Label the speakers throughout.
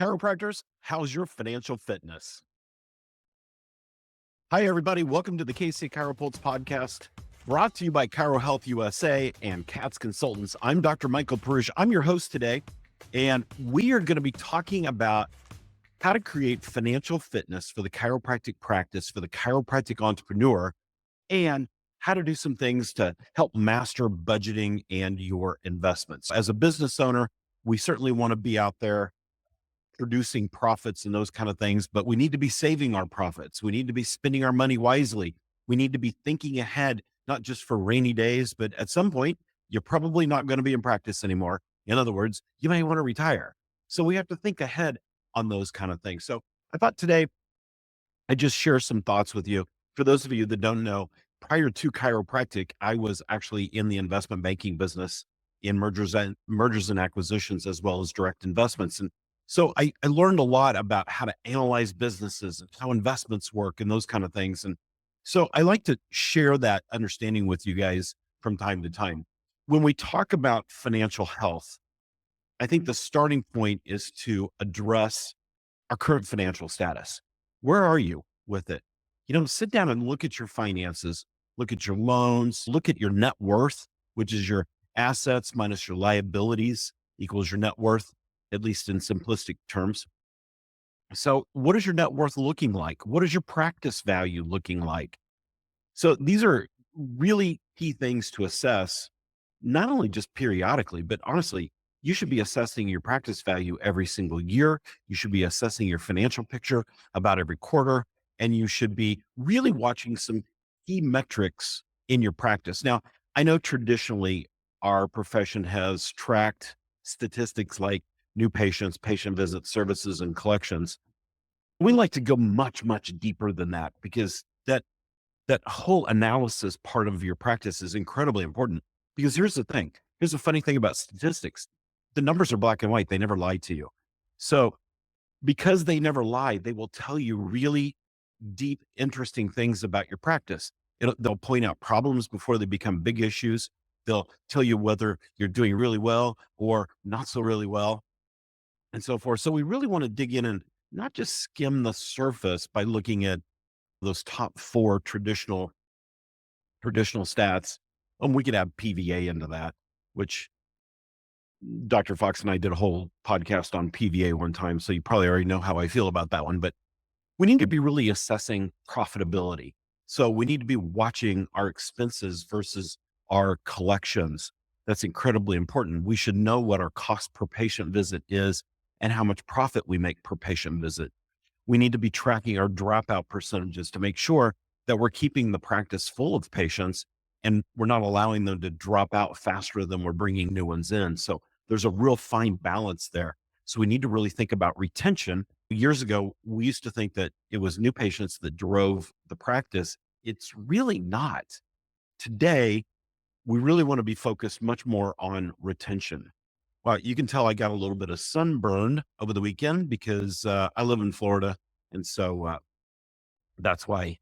Speaker 1: Chiropractors, how's your financial fitness? Hi, everybody. Welcome to the KC CHIROpulse Podcast, brought to you by Chiro Health USA and CATS Consultants. I'm Dr. Michael Perusich. I'm your host today, and we are going to be talking about how to create financial fitness for the chiropractic practice, for the chiropractic entrepreneur, and how to do some things to help master budgeting and your investments. As a business owner, we certainly want to be out there producing profits and those kind of things, but we need to be saving our profits. We need to be spending our money wisely. We need to be thinking ahead, not just for rainy days, but at some point, you're probably not going to be in practice anymore. In other words, you may want to retire. So we have to think ahead on those kind of things. So I thought today I'd just share some thoughts with you. For those of you that don't know, prior to chiropractic, I was actually in the investment banking business in mergers and acquisitions, as well as direct investments. And so I learned a lot about how to analyze businesses and how investments work and those kind of things. And so I like to share that understanding with you guys from time to time. When we talk about financial health, I think the starting point is to address our current financial status. Where are you with it? Sit down and look at your finances, look at your loans, look at your net worth, which is your assets minus your liabilities equals your net worth, at least in simplistic terms. So what is your net worth looking like? What is your practice value looking like? So these are really key things to assess, not only just periodically, but honestly, you should be assessing your practice value every single year. You should be assessing your financial picture about every quarter, and you should be really watching some key metrics in your practice. Now, I know traditionally our profession has tracked statistics like new patients, patient visits, services, and collections. We like to go much, much deeper than that because that whole analysis part of your practice is incredibly important. Because here's the thing. Here's the funny thing about statistics. The numbers are black and white. They never lie to you. So because they never lie, they will tell you really deep, interesting things about your practice. They'll point out problems before they become big issues. They'll tell you whether you're doing really well or not so really well, and so forth. So we really want to dig in and not just skim the surface by looking at those top four traditional stats. And we could add PVA into that, which Dr. Fox and I did a whole podcast on PVA one time. So you probably already know how I feel about that one, but we need to be really assessing profitability. So we need to be watching our expenses versus our collections. That's incredibly important. We should know what our cost per patient visit is and how much profit we make per patient visit. We need to be tracking our dropout percentages to make sure that we're keeping the practice full of patients and we're not allowing them to drop out faster than we're bringing new ones in. So there's a real fine balance there. So we need to really think about retention. Years ago, we used to think that it was new patients that drove the practice. It's really not. Today, we really want to be focused much more on retention. Well, you can tell I got a little bit of sunburn over the weekend because I live in Florida, and so that's why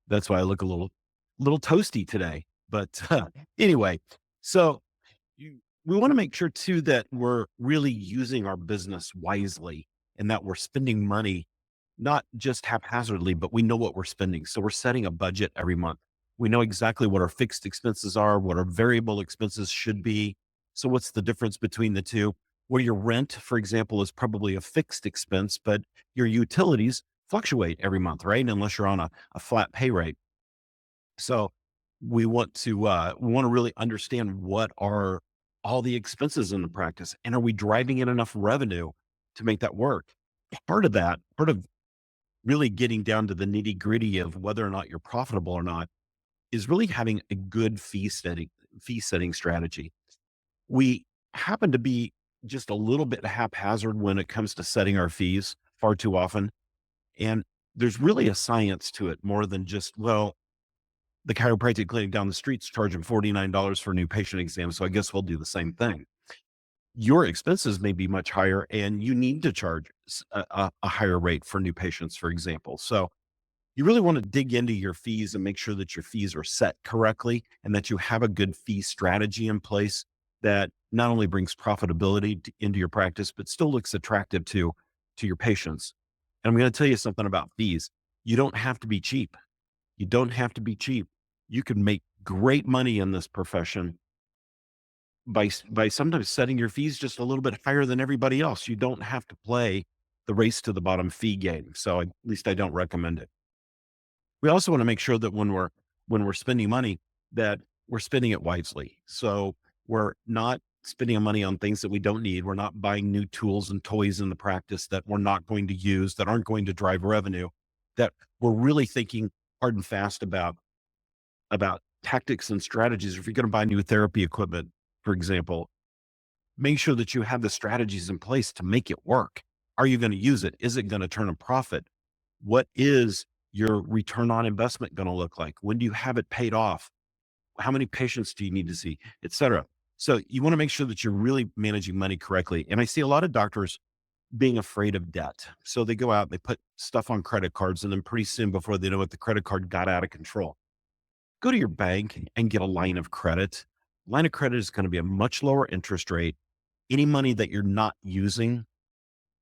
Speaker 1: I look a little toasty today. But anyway, so we want to make sure too that we're really using our business wisely and that we're spending money not just haphazardly, but we know what we're spending. So we're setting a budget every month. We know exactly what our fixed expenses are, what our variable expenses should be. So what's the difference between the two? Where your rent, for example, is probably a fixed expense, but your utilities fluctuate every month, right? Unless you're on a flat pay rate. So we want to really understand what are all the expenses in the practice, and are we driving in enough revenue to make that work? Part of really getting down to the nitty gritty of whether or not you're profitable or not is really having a good fee setting strategy. We happen to be just a little bit haphazard when it comes to setting our fees far too often. And there's really a science to it more than just, well, the chiropractic clinic down the street's charging $49 for a new patient exam. So I guess we'll do the same thing. Your expenses may be much higher and you need to charge a higher rate for new patients, for example. So you really want to dig into your fees and make sure that your fees are set correctly and that you have a good fee strategy in place that not only brings profitability into your practice, but still looks attractive to to your patients. And I'm going to tell you something about fees. You don't have to be cheap. You don't have to be cheap. You can make great money in this profession by sometimes setting your fees just a little bit higher than everybody else. You don't have to play the race to the bottom fee game. So at least I don't recommend it. We also want to make sure that when we're spending money, that we're spending it wisely. So we're not spending money on things that we don't need. We're not buying new tools and toys in the practice that we're not going to use, that aren't going to drive revenue, that we're really thinking hard and fast about tactics and strategies. If you're going to buy new therapy equipment, for example, make sure that you have the strategies in place to make it work. Are you going to use it? Is it going to turn a profit? What is your return on investment going to look like? When do you have it paid off? How many patients do you need to see, et cetera? So you want to make sure that you're really managing money correctly. And I see a lot of doctors being afraid of debt. So they go out, they put stuff on credit cards, and then pretty soon before they know it, the credit card got out of control. Go to your bank and get a line of credit. Line of credit is going to be a much lower interest rate. Any money that you're not using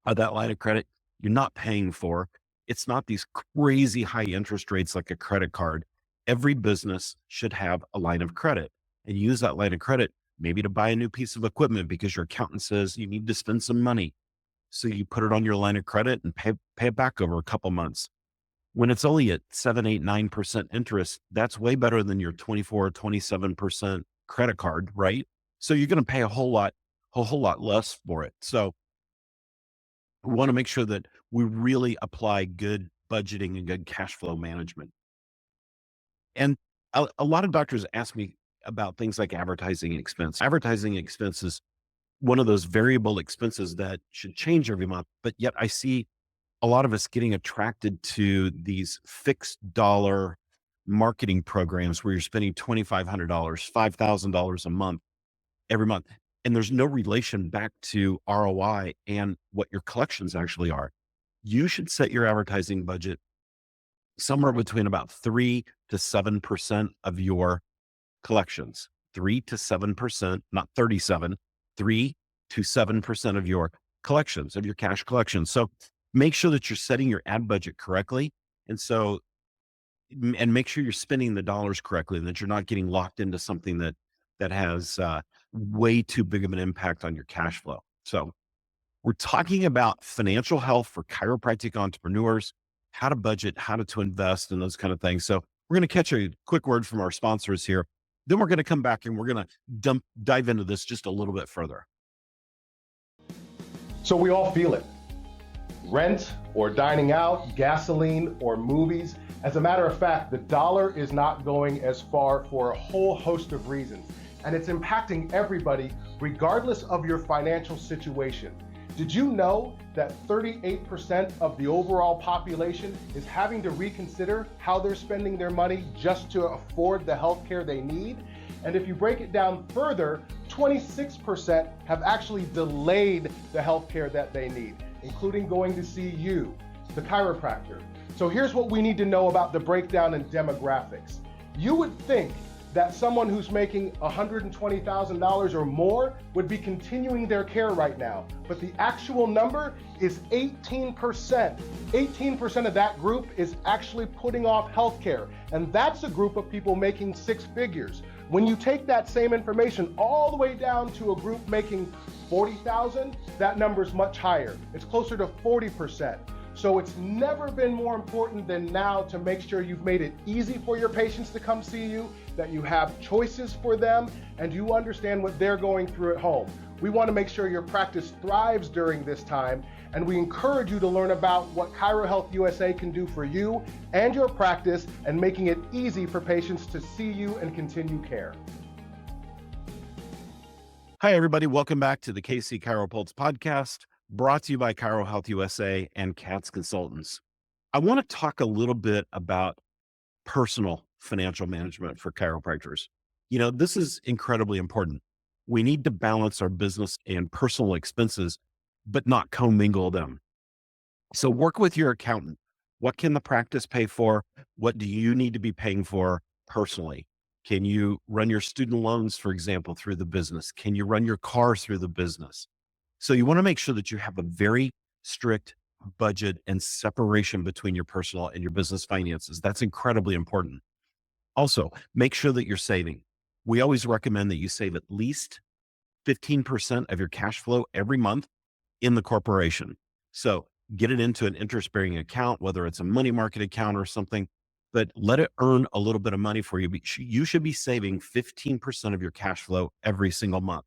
Speaker 1: of that line of credit, you're not paying for. It's not these crazy high interest rates like a credit card. Every business should have a line of credit, and use that line of credit maybe to buy a new piece of equipment because your accountant says you need to spend some money. So you put it on your line of credit and pay it back over a couple months. When it's only at 7, 8, 9% interest, that's way better than your 24 or 27% credit card, right? So you're going to pay a whole lot less for it. So we want to make sure that we really apply good budgeting and good cash flow management. And a lot of doctors ask me about things like advertising expense. Advertising expense is one of those variable expenses that should change every month, but yet I see a lot of us getting attracted to these fixed dollar marketing programs where you're spending $2,500, $5,000 a month every month. And there's no relation back to ROI and what your collections actually are. You should set your advertising budget somewhere between about 3 to 7% of your collections. 3 to 7%, not 37, 3 to 7% of your collections, of your cash collections. So make sure that you're setting your ad budget correctly. And make sure you're spending the dollars correctly, and that you're not getting locked into something that has way too big of an impact on your cash flow. So we're talking about financial health for chiropractic entrepreneurs, how to budget, how to invest, and those kind of things. So we're going to catch a quick word from our sponsors here. Then we're going to come back and we're going to dive into this just a little bit further.
Speaker 2: So we all feel it. Rent or dining out, gasoline or movies. As a matter of fact, the dollar is not going as far for a whole host of reasons, and it's impacting everybody regardless of your financial situation. Did you know that 38% of the overall population is having to reconsider how they're spending their money just to afford the health care they need? And if you break it down further, 26% have actually delayed the health care that they need, including going to see you, the chiropractor. So here's what we need to know about the breakdown in demographics. You would think that someone who's making $120,000 or more would be continuing their care right now, but the actual number is 18%. 18% of that group is actually putting off healthcare, and that's a group of people making six figures. When you take that same information all the way down to a group making $40,000, that number's much higher. It's closer to 40%. So it's never been more important than now to make sure you've made it easy for your patients to come see you, that you have choices for them, and you understand what they're going through at home. We want to make sure your practice thrives during this time, and we encourage you to learn about what ChiroHealth USA can do for you and your practice, and making it easy for patients to see you and continue care.
Speaker 1: Hi, everybody. Welcome back to the KC CHIROpulse Podcast, brought to you by ChiroHealth USA and CATS Consultants. I want to talk a little bit about personal financial management for chiropractors. You know, this is incredibly important. We need to balance our business and personal expenses, but not commingle them. So work with your accountant. What can the practice pay for? What do you need to be paying for personally? Can you run your student loans, for example, through the business? Can you run your car through the business? So you want to make sure that you have a very strict budget and separation between your personal and your business finances. That's incredibly important. Also, make sure that you're saving. We always recommend that you save at least 15% of your cash flow every month in the corporation. So get it into an interest bearing account, whether it's a money market account or something, but let it earn a little bit of money for you. You should be saving 15% of your cash flow every single month.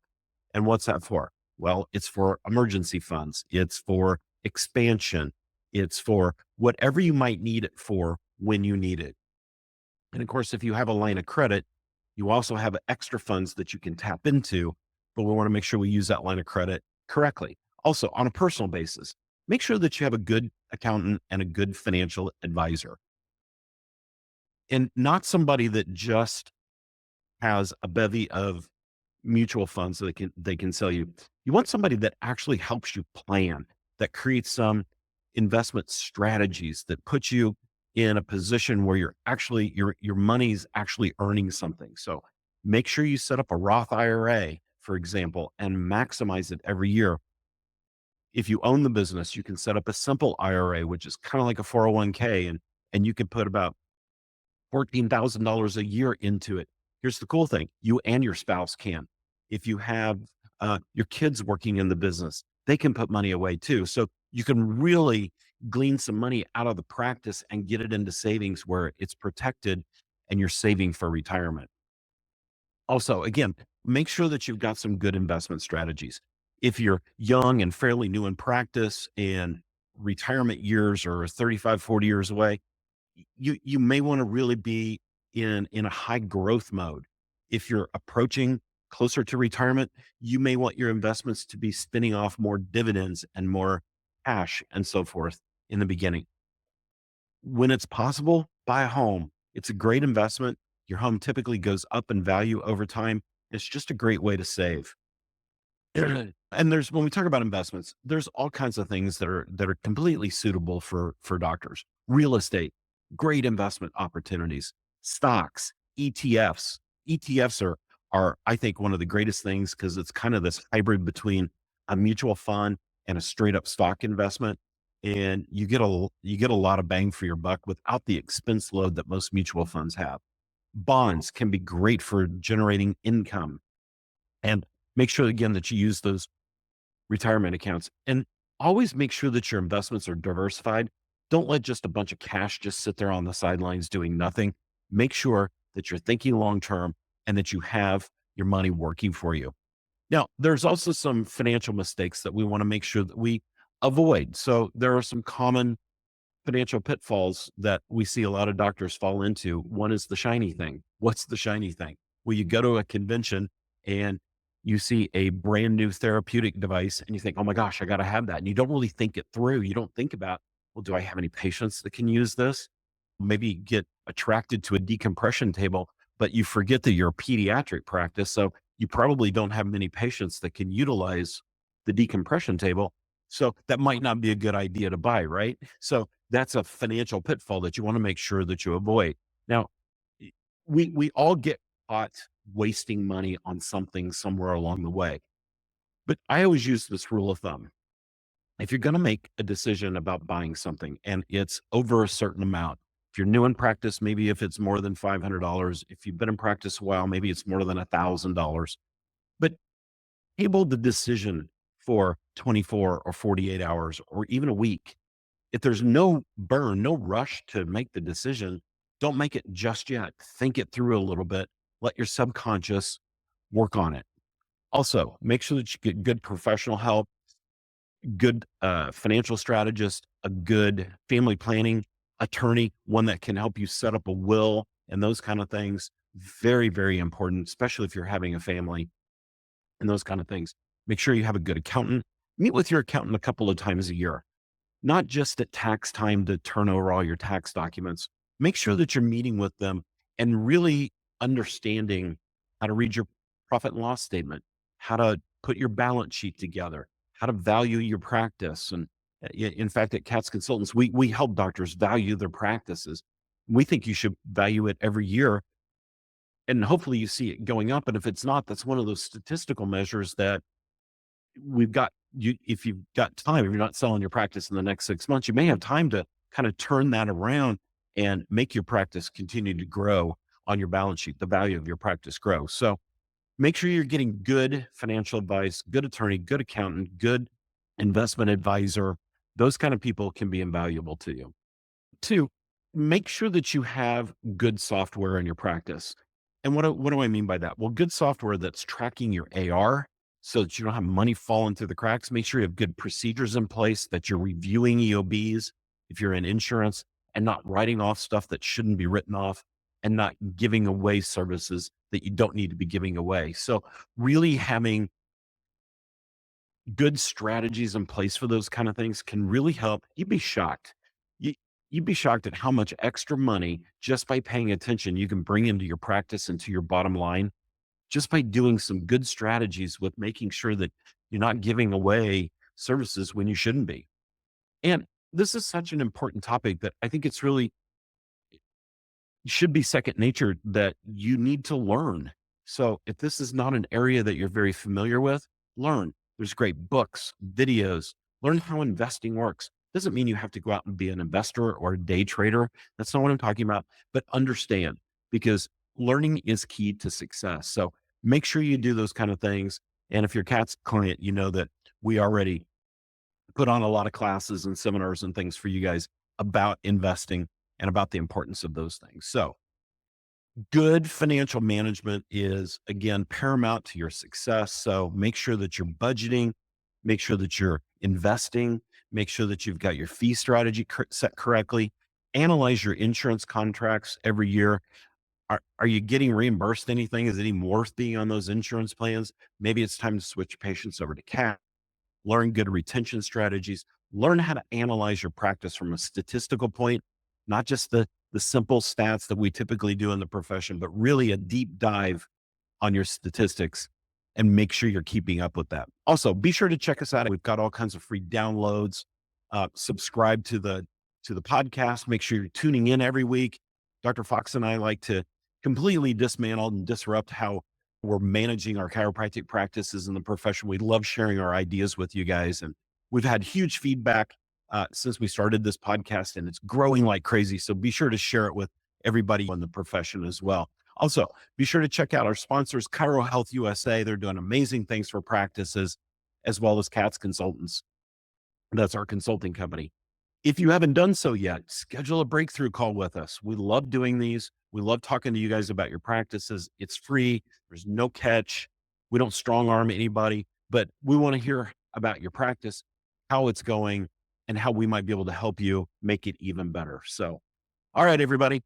Speaker 1: And what's that for? Well, it's for emergency funds. It's for expansion. It's for whatever you might need it for when you need it. And of course, if you have a line of credit, you also have extra funds that you can tap into, but we want to make sure we use that line of credit correctly. Also, on a personal basis, make sure that you have a good accountant and a good financial advisor, and not somebody that just has a bevy of mutual funds that they can sell you. You want somebody that actually helps you plan, that creates some investment strategies that puts you in a position where your money's actually earning something. So make sure you set up a Roth IRA, for example, and maximize it every year. If you own the business, you can set up a simple IRA, which is kind of like a 401k, and you can put about $14,000 a year into it. Here's the cool thing. You and your spouse can. If you have your kids working in the business, they can put money away too. So you can really glean some money out of the practice and get it into savings where it's protected and you're saving for retirement. Also, again, make sure that you've got some good investment strategies. If you're young and fairly new in practice and retirement years are 35, 40 years away, you may want to really be in a high growth mode. If you're approaching closer to retirement, you may want your investments to be spinning off more dividends and more cash and so forth in the beginning. When it's possible, buy a home. It's a great investment. Your home typically goes up in value over time. It's just a great way to save. And when we talk about investments, there's all kinds of things that are completely suitable for doctors. Real estate, great investment opportunities. Stocks, ETFs. ETFs are I think one of the greatest things because it's kind of this hybrid between a mutual fund and a straight up stock investment. And you get a lot of bang for your buck without the expense load that most mutual funds have. Bonds can be great for generating income. And make sure again that you use those retirement accounts, and always make sure that your investments are diversified. Don't let just a bunch of cash just sit there on the sidelines doing nothing. Make sure that you're thinking long term and that you have your money working for you. Now, there's also some financial mistakes that we want to make sure that we avoid. So there are some common financial pitfalls that we see a lot of doctors fall into. One is the shiny thing. What's the shiny thing? Well, you go to a convention and you see a brand new therapeutic device and you think, oh my gosh, I got to have that. And you don't really think it through. You don't think about, well, do I have any patients that can use this? Maybe get attracted to a decompression table, but you forget that you're a pediatric practice. So you probably don't have many patients that can utilize the decompression table. So that might not be a good idea to buy, right? So that's a financial pitfall that you want to make sure that you avoid. Now, we all get caught wasting money on something somewhere along the way. But I always use this rule of thumb. If you're going to make a decision about buying something and it's over a certain amount, if you're new in practice, maybe if it's more than $500, if you've been in practice a while, maybe it's more than $1,000, but table the decision for 24 or 48 hours or even a week. If there's no burn, no rush to make the decision, don't make it just yet. Think it through a little bit. Let your subconscious work on it. Also, make sure that you get good professional help, good financial strategist, a good family planning attorney, one that can help you set up a will and those kind of things. Very, very important, especially if you're having a family and those kind of things. Make sure you have a good accountant. Meet with your accountant a couple of times a year, not just at tax time to turn over all your tax documents. Make sure that you're meeting with them and really understanding how to read your profit and loss statement, how to put your balance sheet together, how to value your practice. And in fact, at CATS Consultants, we help doctors value their practices. We think you should value it every year. And hopefully you see it going up. And if it's not, that's one of those statistical measures that we've got if you've got time, if you're not selling your practice in the next 6 months, you may have time to kind of turn that around and make your practice continue to grow on your balance sheet, the value of your practice grow. So make sure you're getting good financial advice, good attorney, good accountant, good investment advisor. Those kind of people can be invaluable to you. Two, make sure that you have good software in your practice. And what do I mean by that? Well, good software that's tracking your AR so that you don't have money falling through the cracks. Make sure you have good procedures in place, that you're reviewing EOBs if you're in insurance and not writing off stuff that shouldn't be written off and not giving away services that you don't need to be giving away. So really having good strategies in place for those kind of things can really help. You'd be shocked. You, you'd be shocked at how much extra money just by paying attention you can bring into your practice and to your bottom line, just by doing some good strategies with making sure that you're not giving away services when you shouldn't be. And this is such an important topic that I think it's really should be second nature that you need to learn. So if this is not an area that you're very familiar with, learn. There's great books, videos, learn how investing works. Doesn't mean you have to go out and be an investor or a day trader. That's not what I'm talking about, but understand, because learning is key to success. So make sure you do those kind of things. And if you're Cat's client, you know that we already put on a lot of classes and seminars and things for you guys about investing and about the importance of those things. So good financial management is, again, paramount to your success. So make sure that you're budgeting, make sure that you're investing, make sure that you've got your fee strategy set correctly, analyze your insurance contracts every year. Are you getting reimbursed anything? Is any worth being on those insurance plans? Maybe it's time to switch patients over to CAT. Learn good retention strategies, learn how to analyze your practice from a statistical point, not just the simple stats that we typically do in the profession, but really a deep dive on your statistics and make sure you're keeping up with that. Also, be sure to check us out. We've got all kinds of free downloads. Subscribe to the podcast. Make sure you're tuning in every week. Dr. Fox and I like to completely dismantle and disrupt how we're managing our chiropractic practices in the profession. We love sharing our ideas with you guys. And we've had huge feedback since we started this podcast, and it's growing like crazy. So be sure to share it with everybody in the profession as well. Also, be sure to check out our sponsors, Chiro Health USA. They're doing amazing things for practices, as well as CATS Consultants. That's our consulting company. If you haven't done so yet, schedule a breakthrough call with us. We love doing these. We love talking to you guys about your practices. It's free. There's no catch. We don't strong arm anybody, but we want to hear about your practice, how it's going, and how we might be able to help you make it even better. So, all right, everybody,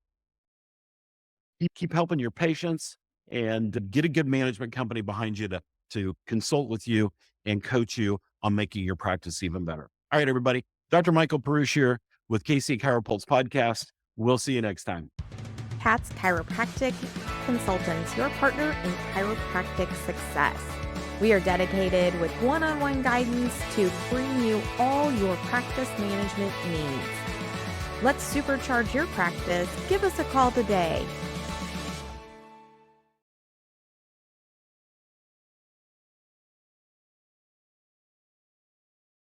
Speaker 1: keep helping your patients and get a good management company behind you to consult with you and coach you on making your practice even better. All right, everybody. Dr. Michael Perusich here with KC CHIROpulse Podcast. We'll see you next time.
Speaker 3: CATS Chiropractic Consultants, your partner in chiropractic success. We are dedicated with one-on-one guidance to bring you all your practice management needs. Let's supercharge your practice. Give us a call today.